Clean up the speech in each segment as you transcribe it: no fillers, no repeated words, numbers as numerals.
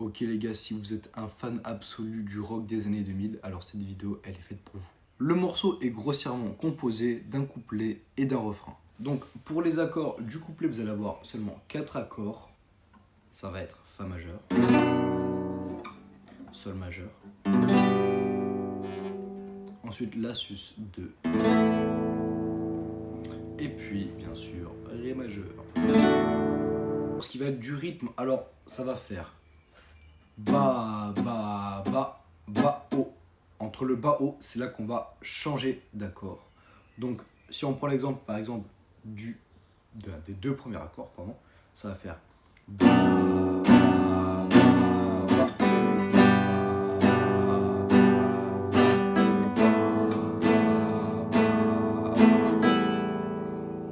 Ok les gars, si vous êtes un fan absolu du rock des années 2000, alors cette vidéo elle est faite pour vous. Le morceau est grossièrement composé d'un couplet et d'un refrain. Donc pour les accords du couplet, vous allez avoir seulement 4 accords. Ça va être Fa majeur, Sol majeur, ensuite La sus 2, et puis bien sûr Ré majeur. Pour ce qui va être du rythme, alors ça va faire Ba, ba, ba, ba, haut. Entre le bas haut, c'est là qu'on va changer d'accord. Donc si on prend l'exemple par exemple des deux premiers accords, pardon, ça va faire ba, ba, ba, ba.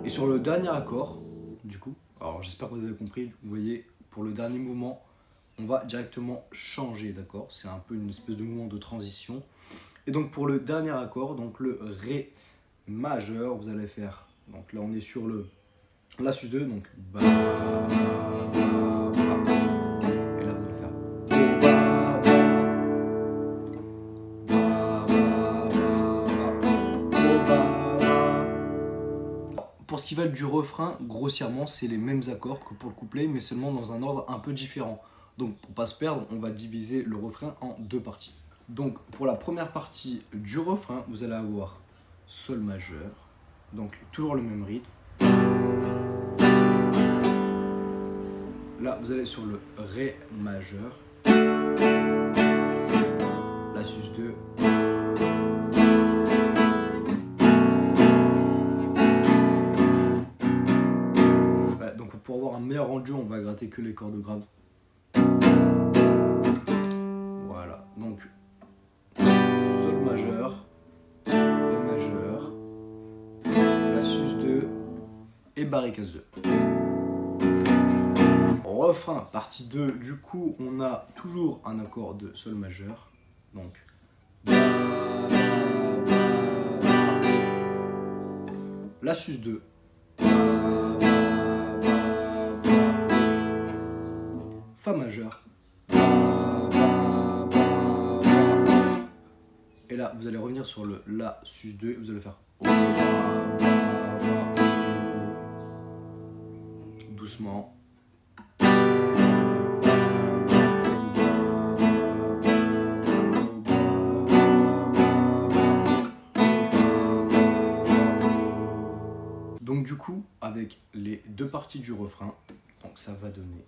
Et sur le dernier accord, du coup, alors j'espère que vous avez compris, vous voyez, pour le dernier mouvement, on va directement changer, d'accord? C'est un peu une espèce de mouvement de transition. Et donc pour le dernier accord, donc le Ré majeur, vous allez faire, donc là on est sur le La sus 2, donc ba, ba, ba. Et là vous allez faire ba, ba, ba. Pour ce qui va être du refrain, grossièrement, c'est les mêmes accords que pour le couplet, mais seulement dans un ordre un peu différent. Donc pour pas se perdre, on va diviser le refrain en deux parties. Donc pour la première partie du refrain, vous allez avoir Sol majeur, donc toujours le même rythme. Là, vous allez sur le Ré majeur, La sus 2, donc pour avoir un meilleur rendu, on va gratter que les cordes graves. Voilà, donc Sol majeur, Ré majeur, La sus 2 et Barricas 2. Refrain, partie 2, du coup on a toujours un accord de Sol majeur, donc La sus 2, Fa majeur, et là vous allez revenir sur le La sus 2 et vous allez faire doucement. Donc du coup, avec les deux parties du refrain, donc ça va donner.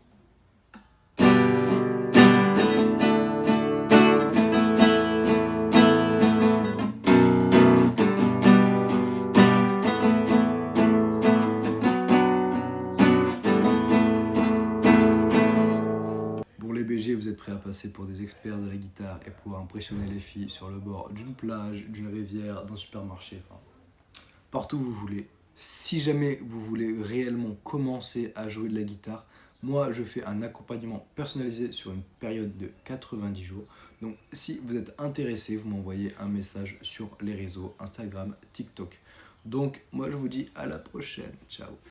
Pour les BG, vous êtes prêts à passer pour des experts de la guitare et pouvoir impressionner les filles sur le bord d'une plage, d'une rivière, d'un supermarché, enfin, partout où vous voulez. Si jamais vous voulez réellement commencer à jouer de la guitare, moi je fais un accompagnement personnalisé sur une période de 90 jours. Donc si vous êtes intéressé, vous m'envoyez un message sur les réseaux Instagram, TikTok. Donc moi je vous dis à la prochaine, ciao.